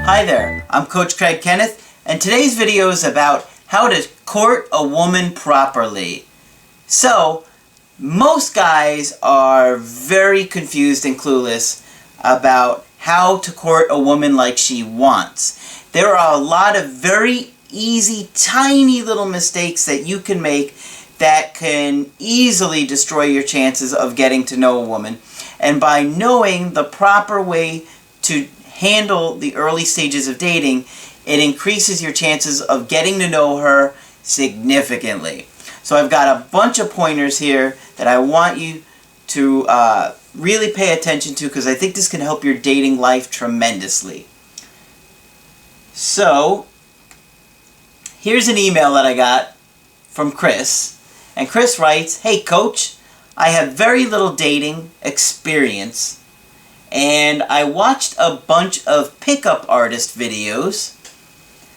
Hi there, I'm Coach Craig Kenneth, and today's video is about how to court a woman properly. So, most guys are very confused and clueless about how to court a woman like she wants. There are a lot of very easy, tiny little mistakes that you can make that can easily destroy your chances of getting to know a woman. And by knowing the proper way to handle the early stages of dating, it increases your chances of getting to know her significantly. So I've got a bunch of pointers here that I want you to really pay attention to, because I think this can help your dating life tremendously. So, here's an email that I got from Chris. And Chris writes, "Hey Coach, I have very little dating experience, and I watched a bunch of pickup artist videos,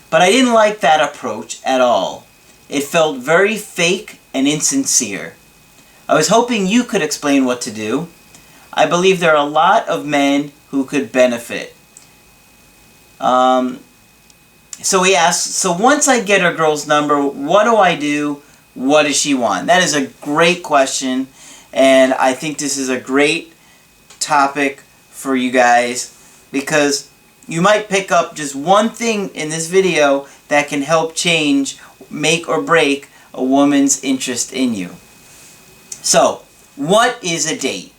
but I didn't like that approach at all. It felt very fake and insincere. I was hoping you could explain what to do. I believe there are a lot of men who could benefit." So he asks, so once I get a girl's number, what do I do? What does she want? That is a great question, and I think this is a great topic for you guys, because you might pick up just one thing in this video that can help change, make or break a woman's interest in you. So, what is a date?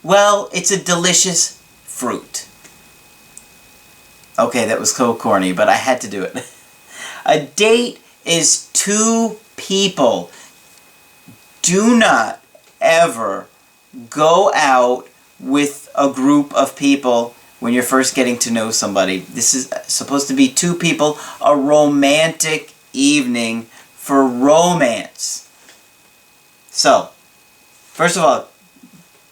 Well, it's a delicious fruit. Okay, that was so corny, but I had to do it. A date is two people. Do not ever go out with a group of people when you're first getting to know somebody. This is supposed to be two people, a romantic evening for romance. So, first of all,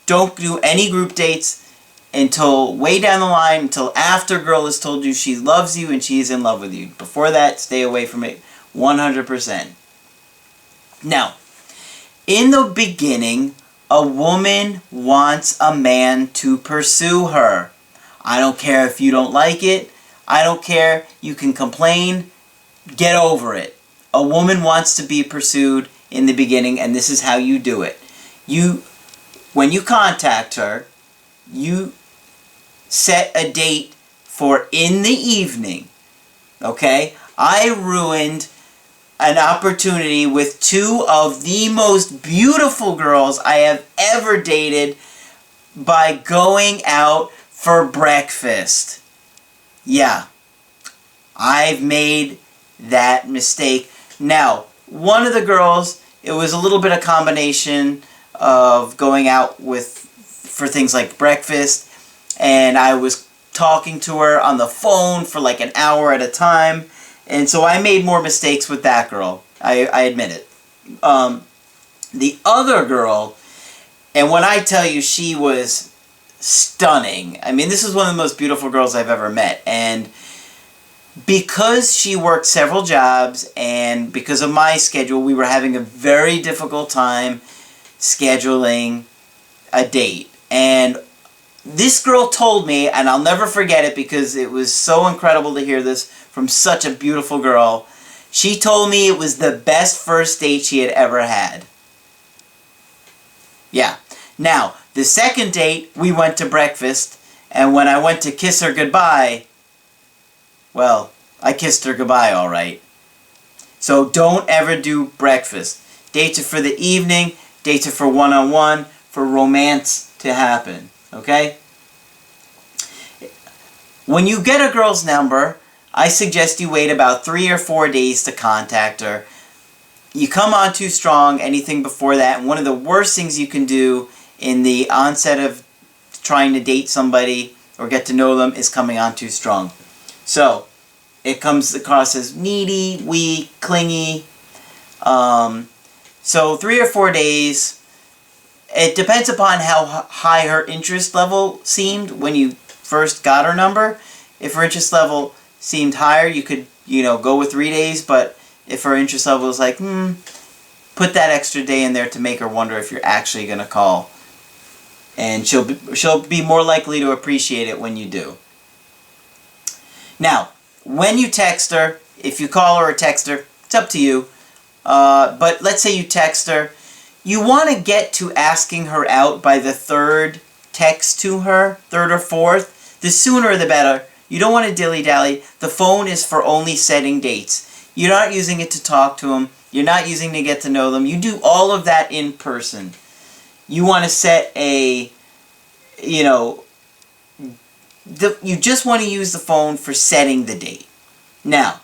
don't do any group dates until way down the line, until after a girl has told you she loves you and she's in love with you. Before that, stay away from it 100%. Now, in the beginning, a woman wants a man to pursue her. I don't care if you don't like it. I don't care. You can complain. Get over it. A woman wants to be pursued in the beginning, and this is how you do it. When you contact her, you set a date for in the evening. Okay? I ruined an opportunity with two of the most beautiful girls I have ever dated by going out for breakfast. Yeah, I've made that mistake. Now, one of the girls, it was a little bit of combination of going out for things like breakfast, and I was talking to her on the phone for like an hour at a time. And so I made more mistakes with that girl. I admit it. The other girl, and when I tell you she was stunning, I mean, this is one of the most beautiful girls I've ever met. And because she worked several jobs and because of my schedule, we were having a very difficult time scheduling a date. And this girl told me, and I'll never forget it because it was so incredible to hear this from such a beautiful girl. She told me it was the best first date she had ever had. Yeah. Now, the second date, we went to breakfast, and when I went to kiss her goodbye, well, I kissed her goodbye all right. So don't ever do breakfast. Dates are for the evening, dates are for one-on-one, for romance to happen. Okay? When you get a girl's number, I suggest you wait about 3 or 4 days to contact her. You come on too strong anything before that, and one of the worst things you can do in the onset of trying to date somebody or get to know them is coming on too strong. So, it comes across as needy, weak, clingy. So 3 or 4 days. It depends upon how high her interest level seemed when you first got her number. If her interest level seemed higher, you could, go with 3 days. But if her interest level is like, put that extra day in there to make her wonder if you're actually going to call. And she'll be more likely to appreciate it when you do. Now, when you text her, if you call her or text her, it's up to you. But let's say you text her. You want to get to asking her out by the third text to her, third or fourth. The sooner the better. You don't want to dilly-dally. The phone is for only setting dates. You're not using it to talk to them. You're not using it to get to know them. You do all of that in person. You want to set a, you just want to use the phone for setting the date. Now,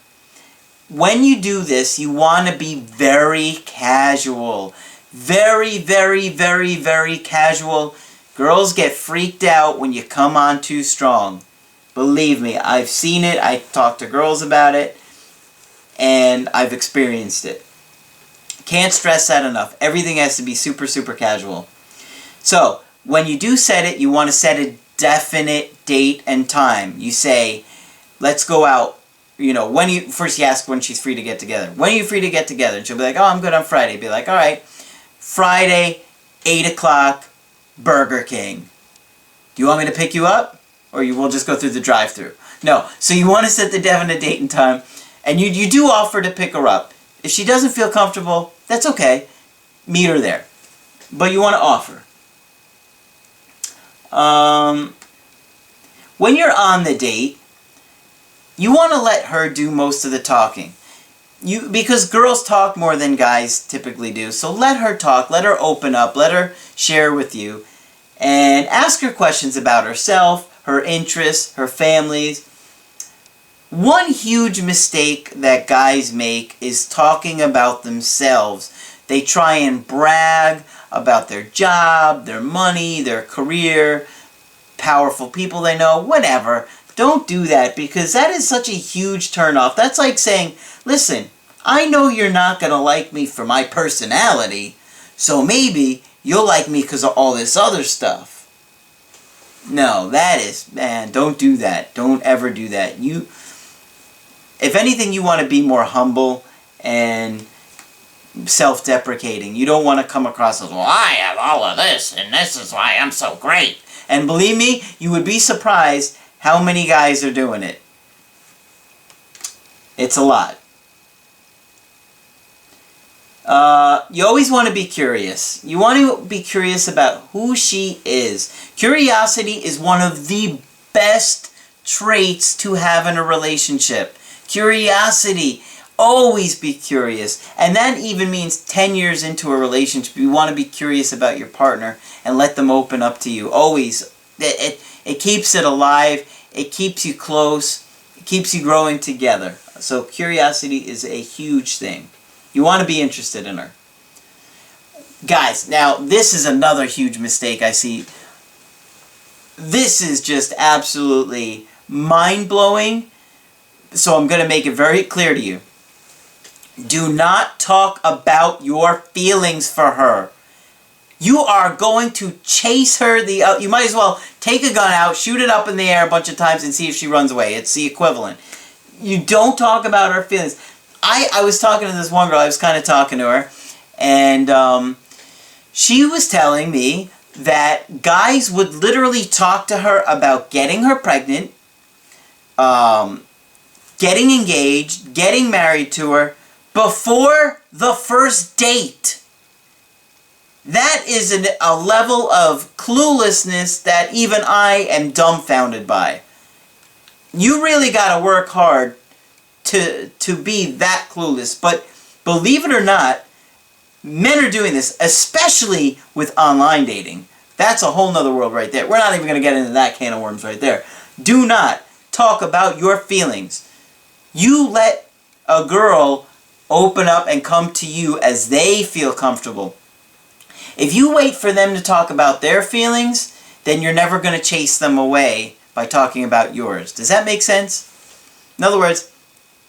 when you do this, you want to be very casual. Very, very, very, very casual. Girls get freaked out when you come on too strong. Believe me, I've seen it. I talk to girls about it. And I've experienced it. Can't stress that enough. Everything has to be super, super casual. So, when you do set it, you want to set a definite date and time. You say, let's go out. First you ask when she's free to get together. When are you free to get together? And she'll be like, oh, I'm good on Friday. Be like, all right, Friday, 8 o'clock, Burger King. Do you want me to pick you up? Or we'll just go through the drive-thru? No. So you want to set the definite date and time. And you do offer to pick her up. If she doesn't feel comfortable, that's okay. Meet her there. But you want to offer. When you're on the date, you want to let her do most of the talking. Because girls talk more than guys typically do. So let her talk. Let her open up. Let her share with you. And ask her questions about herself, her interests, her families. One huge mistake that guys make is talking about themselves. They try and brag about their job, their money, their career, powerful people they know, whatever. Don't do that because that is such a huge turnoff. That's like saying, listen, I know you're not going to like me for my personality, so maybe you'll like me because of all this other stuff. No, don't do that. Don't ever do that. If anything, you want to be more humble and self-deprecating. You don't want to come across as, well, I have all of this, and this is why I'm so great. And believe me, you would be surprised how many guys are doing it. It's a lot. You always want to be curious. You want to be curious about who she is. Curiosity is one of the best traits to have in a relationship. Curiosity. Always be curious. And that even means 10 years into a relationship, you want to be curious about your partner and let them open up to you. Always. It keeps it alive. It keeps you close. It keeps you growing together. So curiosity is a huge thing. You want to be interested in her. Guys, now this is another huge mistake I see. This is just absolutely mind-blowing. So I'm going to make it very clear to you. Do not talk about your feelings for her. You are going to chase her. You might as well take a gun out, shoot it up in the air a bunch of times and see if she runs away. It's the equivalent. You don't talk about her feelings. I was talking to this one girl. I was kind of talking to her. And she was telling me that guys would literally talk to her about getting her pregnant, getting engaged, getting married to her, before the first date. That is a level of cluelessness that even I am dumbfounded by. You really got to work hard to be that clueless. But believe it or not, men are doing this, especially with online dating. That's a whole nother world right there. We're not even going to get into that can of worms right there. Do not talk about your feelings. You let a girl open up and come to you as they feel comfortable. If you wait for them to talk about their feelings, then you're never going to chase them away by talking about yours. Does that make sense? In other words,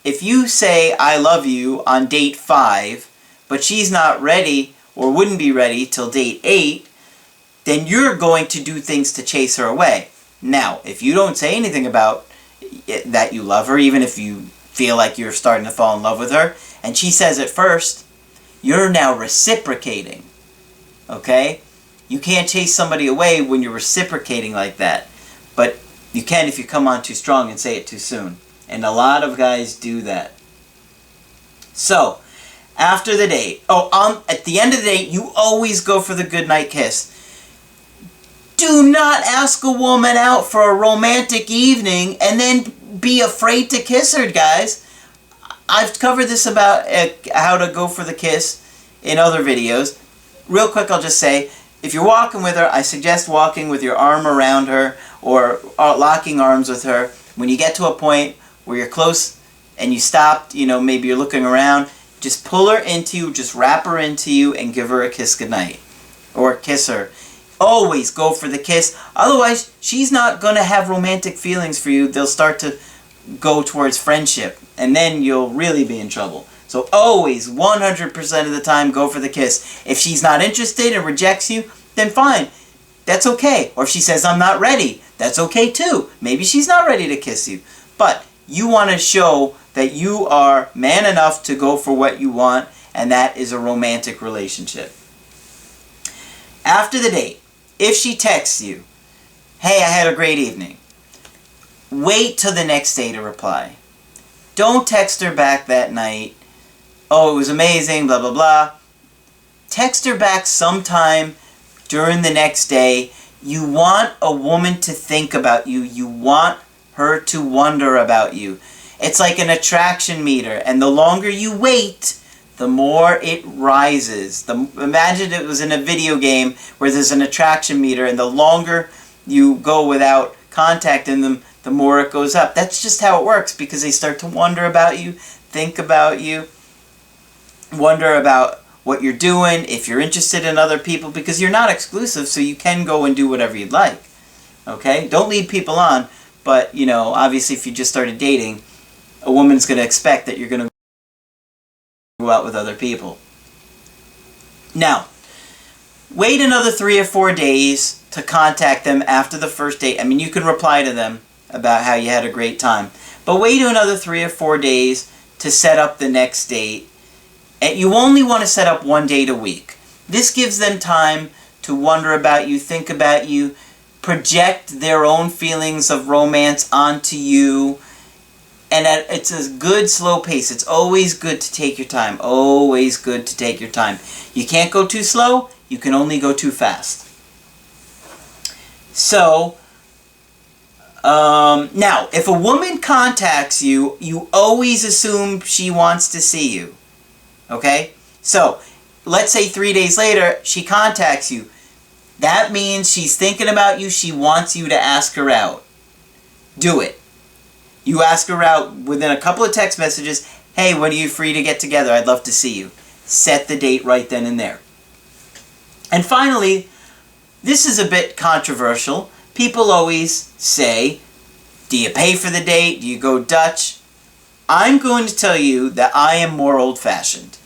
if you say, I love you on date 5, but she's not ready or wouldn't be ready till date 8, then you're going to do things to chase her away. Now, if you don't say anything about that you love her, even if you feel like you're starting to fall in love with her, and she says it first, you're now reciprocating. Okay? You can't chase somebody away when you're reciprocating like that. But you can if you come on too strong and say it too soon. And a lot of guys do that. So, after the date, at the end of the date, you always go for the goodnight kiss. Do not ask a woman out for a romantic evening and then be afraid to kiss her, guys. I've covered this about how to go for the kiss in other videos. Real quick, I'll just say, if you're walking with her, I suggest walking with your arm around her or locking arms with her. When you get to a point where you're close and you stopped, maybe you're looking around, just pull her into you, just wrap her into you and give her a kiss goodnight. Or kiss her. Always go for the kiss. Otherwise, she's not going to have romantic feelings for you. They'll start to go towards friendship. And then you'll really be in trouble. So always, 100% of the time, go for the kiss. If she's not interested and rejects you, then fine. That's okay. Or if she says, I'm not ready, that's okay too. Maybe she's not ready to kiss you. But you want to show that you are man enough to go for what you want, and that is a romantic relationship. After the date, if she texts you, hey, I had a great evening, wait till the next day to reply. Don't text her back that night, oh, it was amazing, blah, blah, blah. Text her back sometime during the next day. You want a woman to think about you. You want her to wonder about you. It's like an attraction meter, and the longer you wait, the more it rises. Imagine it was in a video game where there's an attraction meter, and the longer you go without contacting them, the more it goes up. That's just how it works, because they start to wonder about you, think about you, wonder about what you're doing, if you're interested in other people, because you're not exclusive, so you can go and do whatever you'd like. Okay? Don't lead people on, but, obviously if you just started dating, a woman's going to expect that you're going to go out with other people. Now, wait another 3 or 4 days to contact them after the first date. I mean, you can reply to them about how you had a great time. But wait another 3 or 4 days to set up the next date. And you only want to set up 1 date a week. This gives them time to wonder about you, think about you, project their own feelings of romance onto you. And it's a good slow pace. It's always good to take your time. Always good to take your time. You can't go too slow. You can only go too fast. So, now, if a woman contacts you, you always assume she wants to see you. Okay? So, let's say 3 days later, she contacts you. That means she's thinking about you. She wants you to ask her out. Do it. You ask her out within a couple of text messages. Hey, when are you free to get together? I'd love to see you. Set the date right then and there. And finally, this is a bit controversial. People always say, do you pay for the date? Do you go Dutch? I'm going to tell you that I am more old-fashioned.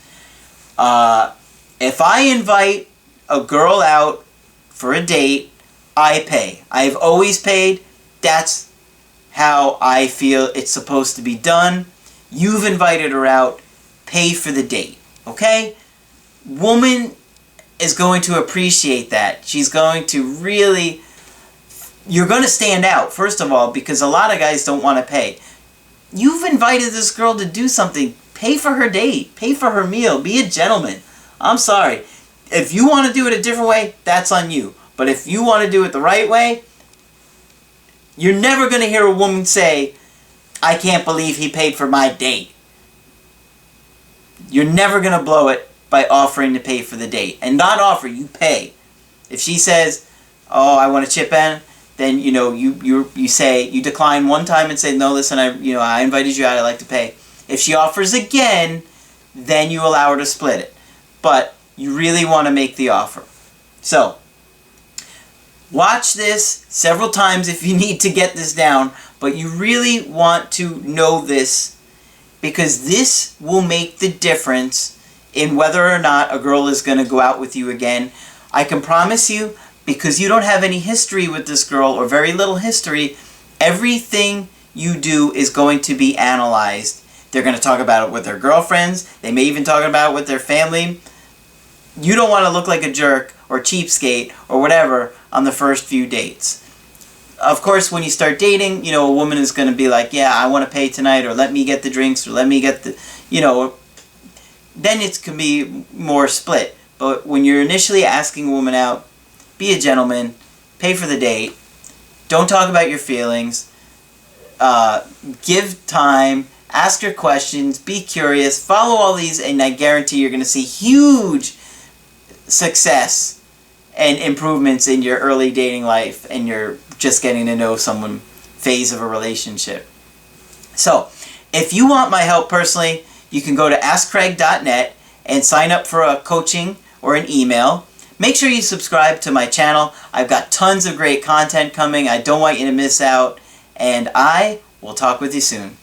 If I invite a girl out for a date, I pay. I've always paid. That's how I feel it's supposed to be done. You've invited her out. Pay for the date. Okay? Woman is going to appreciate that. She's going to really... You're going to stand out, first of all, because a lot of guys don't want to pay. You've invited this girl to do something. Pay for her date. Pay for her meal. Be a gentleman. I'm sorry. If you want to do it a different way, that's on you. But if you want to do it the right way, you're never going to hear a woman say, I can't believe he paid for my date. You're never going to blow it by offering to pay for the date. And not offer, you pay. If she says, oh, I want to chip in, then, you say, you decline one time and say, no, listen, I invited you out, I'd like to pay. If she offers again, then you allow her to split it. But you really want to make the offer. So, watch this several times if you need to get this down, but you really want to know this, because this will make the difference in whether or not a girl is going to go out with you again. I can promise you, because you don't have any history with this girl, or very little history, everything you do is going to be analyzed. They're going to talk about it with their girlfriends. They may even talk about it with their family. You don't want to look like a jerk or cheapskate or whatever on the first few dates. of course, when you start dating, a woman is going to be like, yeah, I want to pay tonight, or let me get the drinks, or let me get the, then it can be more split. But when you're initially asking a woman out, be a gentleman, pay for the date, don't talk about your feelings, give time, ask her questions, be curious, follow all these, and I guarantee you're going to see huge success and improvements in your early dating life and your just getting to know someone phase of a relationship. So, if you want my help personally, you can go to askcraig.net and sign up for a coaching or an email. Make sure you subscribe to my channel. I've got tons of great content coming. I don't want you to miss out. And I will talk with you soon.